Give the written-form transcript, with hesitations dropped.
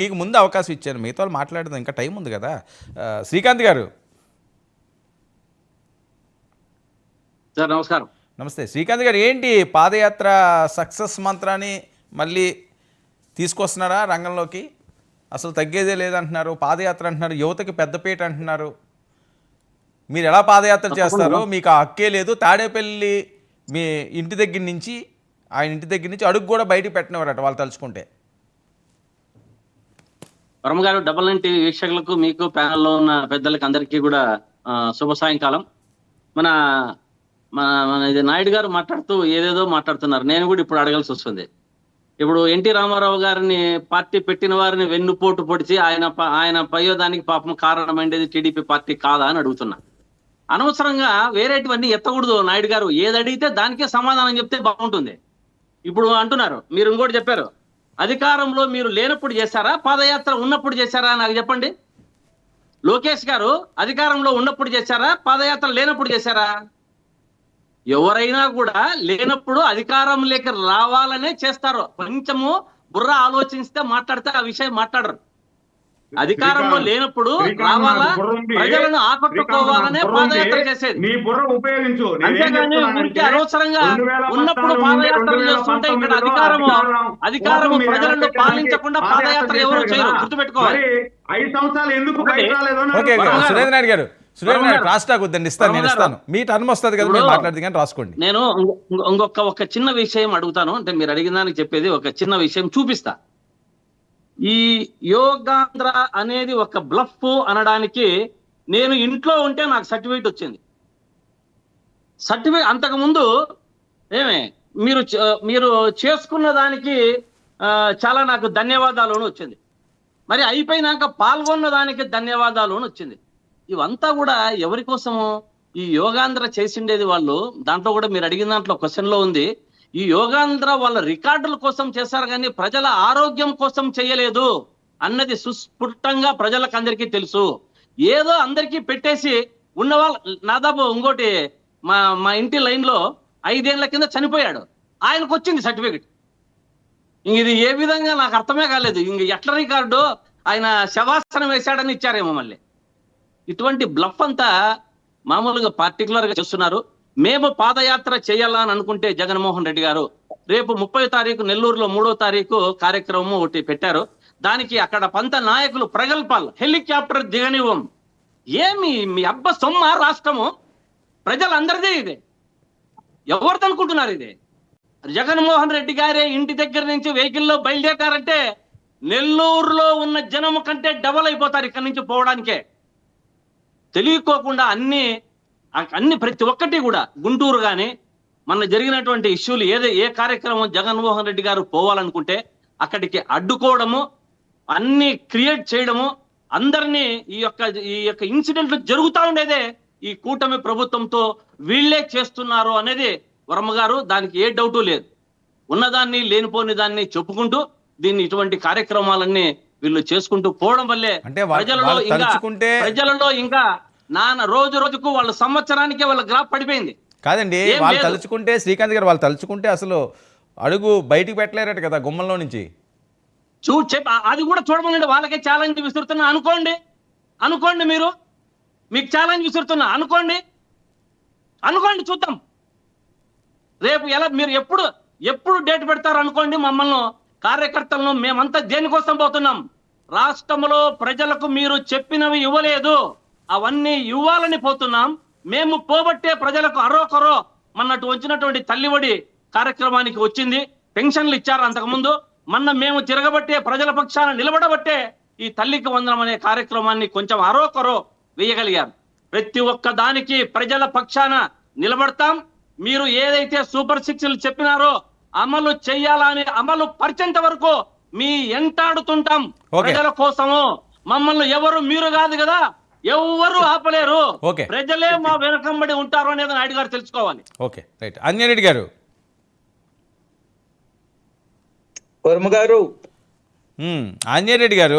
మీకు ముందు అవకాశం ఇచ్చాను, మీతో మాట్లాడదాం, ఇంకా టైం ఉంది కదా. శ్రీకాంత్ గారు సార్ నమస్కారం. నమస్తే. శ్రీకాంత్ గారు, ఏంటి పాదయాత్ర సక్సెస్ మంత్రాన్ని మళ్ళీ తీసుకొస్తున్నారా రంగంలోకి? అసలు తగ్గేదే లేదంటున్నారు, పాదయాత్ర అంటున్నారు, యువతకి పెద్దపీట అంటున్నారు. మీరు ఎలా పాదయాత్ర చేస్తారో మీకు ఆ హక్కే లేదు. తాడేపల్లి మీ ఇంటి దగ్గర నుంచి, ఆయన ఇంటి దగ్గర నుంచి అడుగు కూడా బయటకు పెట్టినవారట వాళ్ళు తలుచుకుంటే. వర్మ గారు, డబల్ నైన్ టీవీ వీక్షకులకు, మీకు ప్యానెల్లో ఉన్న పెద్దలకి అందరికీ కూడా శుభ సాయంకాలం. మన మన ఇది నాయుడు గారు మాట్లాడుతూ ఏదేదో మాట్లాడుతున్నారు. నేను కూడా ఇప్పుడు అడగాల్సి వస్తుంది. ఇప్పుడు ఎన్టీ రామారావు గారిని పార్టీ పెట్టిన వారిని వెన్నుపోటు పొడిచి ఆయన పయోదానికి పాపం కారణమైండేది టీడీపీ పార్టీ కాదా అని అడుగుతున్నా. అనవసరంగా వేరేటివన్నీ ఎత్తకూడదు నాయుడు గారు. ఏది అడిగితే దానికే సమాధానం చెప్తే బాగుంటుంది. ఇప్పుడు అంటున్నారు, మీరు ఇంకోటి చెప్పారు, అధికారంలో మీరు లేనప్పుడు చేశారా, పాదయాత్ర ఉన్నప్పుడు చేశారా? నాకు చెప్పండి. లోకేష్ గారు అధికారంలో ఉన్నప్పుడు చేశారా, పాదయాత్ర లేనప్పుడు చేశారా? ఎవరైనా కూడా లేనప్పుడు అధికారం లేక రావాలనే చేస్తారు. కొంచెము బుర్ర ఆలోచిస్తే మాట్లాడితే ఆ విషయం మాట్లాడరు. అధికారంలో లేనప్పుడు రావాలా, ప్రజలను ఆకట్టుకోవాలనే పాదయాత్ర చేసేది. అంతేగాని ఊరికి అనవసరంగా ఉన్నప్పుడు పాదయాత్రలు చేస్తుంటే ఇక్కడ అధికారము ప్రజలను పాలించకుండా పాదయాత్ర ఎవరు చేయరు, గుర్తుపెట్టుకోవాలి. 5 సంవత్సరాలు ఎందుకు సురేంద్ర నాయుడు గారు, సురేంద్ర నాయుడు క్రాస్ టాక్ వద్దండి, ఇస్తాను, నేను ఇస్తాను. మీ టర్మ్ వస్తుంది కదా, మీరు మాట్లాడితే కానీ రాసుకోండి. నేను ఒక చిన్న విషయం అడుగుతాను, అంటే మీరు అడిగిన దానికి చెప్పేది ఒక చిన్న విషయం చూపిస్తా. ఈ యోగాంధ్ర అనేది ఒక బ్లఫ్ అనడానికి నేను ఇంట్లో ఉంటే నాకు సర్టిఫికేట్ వచ్చింది. సర్టిఫికేట్ అంతకుముందు మీరు చేసుకున్న దానికి చాలా నాకు ధన్యవాదాలు అని వచ్చింది. మరి అయిపోయినాక పాల్గొన్న దానికి ధన్యవాదాలు అని వచ్చింది. ఇవంతా కూడా ఎవరి కోసము? ఈ యోగాంధ్ర చేసిండేది వాళ్ళు. దాంట్లో కూడా మీరు అడిగిన దాంట్లో క్వశ్చన్లో ఉంది, ఈ యోగాంధ్ర వాళ్ళ రికార్డుల కోసం చేశారు కానీ ప్రజల ఆరోగ్యం కోసం చేయలేదు అన్నది సుస్ఫుటంగా ప్రజలకు అందరికీ తెలుసు. ఏదో అందరికీ పెట్టేసి ఉన్నవాళ్ళు, నాదాపు ఇంకోటి మా ఇంటి లైన్లో 5 ఏళ్ల కింద చనిపోయాడు, ఆయనకు వచ్చింది సర్టిఫికెట్. ఇది ఏ విధంగా నాకు అర్థమే కాలేదు. ఎట్ల రికార్డు, ఆయన శవాసనం వేశాడని ఇచ్చారేమో మళ్ళీ. ఇటువంటి బ్లఫ్ అంతా మామూలుగా పార్టికులర్ గా చేస్తున్నారు. మేము పాదయాత్ర చేయాలని అనుకుంటే జగన్మోహన్ రెడ్డి గారు రేపు 30వ తారీఖు నెల్లూరులో 3వ తారీఖు కార్యక్రమం ఒకటి పెట్టారు. దానికి అక్కడ పంత నాయకులు ప్రగల్భాలు, హెలికాప్టర్ దిగనివ్వం. ఏమి మీ అబ్బ సొమ్మ రాష్ట్రము, ప్రజలందరిదే ఇది. ఎవరిది అనుకుంటున్నారు ఇది? జగన్మోహన్ రెడ్డి గారే ఇంటి దగ్గర నుంచి వెహికల్లో బయలుదేరారంటే నెల్లూరులో ఉన్న జనము కంటే డబల్ అయిపోతారు ఇక్కడి నుంచి పోవడానికే. తెలియకోకుండా అన్ని ప్రతి ఒక్కటి కూడా, గుంటూరు కానీ మన జరిగినటువంటి ఇష్యూలు ఏ కార్యక్రమం జగన్మోహన్ రెడ్డి గారు పోవాలనుకుంటే అక్కడికి అడ్డుకోవడము, అన్ని క్రియేట్ చేయడము, అందరినీ ఈ యొక్క ఇన్సిడెంట్లు జరుగుతూ ఉండేదే ఈ కూటమి ప్రభుత్వంతో వీళ్లే చేస్తున్నారు అనేది వర్మ గారు, దానికి ఏ డౌటు లేదు. ఉన్నదాన్ని లేనిపోని దాన్ని చెప్పుకుంటూ దీన్ని ఇటువంటి కార్యక్రమాలన్నీ వీళ్ళు చేసుకుంటూ పోవడం వల్లే ప్రజలలో ఇంకా రోజు రోజుకు వాళ్ళ సంవత్సరానికే వాళ్ళ గ్రాఫ్ పడిపోయింది. కాదండి, వాళ్ళు తలుచుకుంటే, శ్రీకాంత్ గారు వాళ్ళు తలుచుకుంటే అసలు అడుగు బయటికి పెట్టలేరట కదా గుమ్మంలో నుంచి. అది కూడా చూడమనండి, వాళ్ళకే ఛాలెంజ్ విసురుతున్నా అనుకోండి. మీకు ఛాలెంజ్ విసురుతున్నా అనుకోండి, చూద్దాం. రేపు ఎలా మీరు ఎప్పుడు డేట్ పెడతారు అనుకోండి. మమ్మల్ని కార్యకర్తలను మేమంతా దేనికోసం పోతున్నాం? రాష్ట్రంలో ప్రజలకు మీరు చెప్పినవి ఇవ్వలేదు, అవన్నీ ఇవ్వాలని పోతున్నాం. మేము పోబట్టే ప్రజలకు అరోకరో మొన్నట్టు వచ్చినటువంటి తల్లివడి కార్యక్రమానికి వచ్చింది. పెన్షన్లు ఇచ్చారు అంతకుముందు. మేము తిరగబట్టే, ప్రజల పక్షాన నిలబడబట్టే ఈ తల్లికి వందనం అనే కార్యక్రమాన్ని కొంచెం అరోకరో వేయగలిగారు. ప్రతి ఒక్క దానికి ప్రజల పక్షాన నిలబడతాం. మీరు ఏదైతే సూపర్ 6లు చెప్పినారో అమలు చెయ్యాలని, అమలు పరిచేంత వరకు మీ ఎంటాడుతుంటాం ప్రజల కోసము. మమ్మల్ని ఎవరు, మీరు కాదు కదా, ఎవరు ఆపలేరు. ప్రజలే మా వెనకంబడి ఉంటారు అనేది నాయుడు గారు తెలుసుకోవాలి. Okay, right. అంజనేయుడు గారు, వర్మ గారు, ఆంజనేయుడు గారు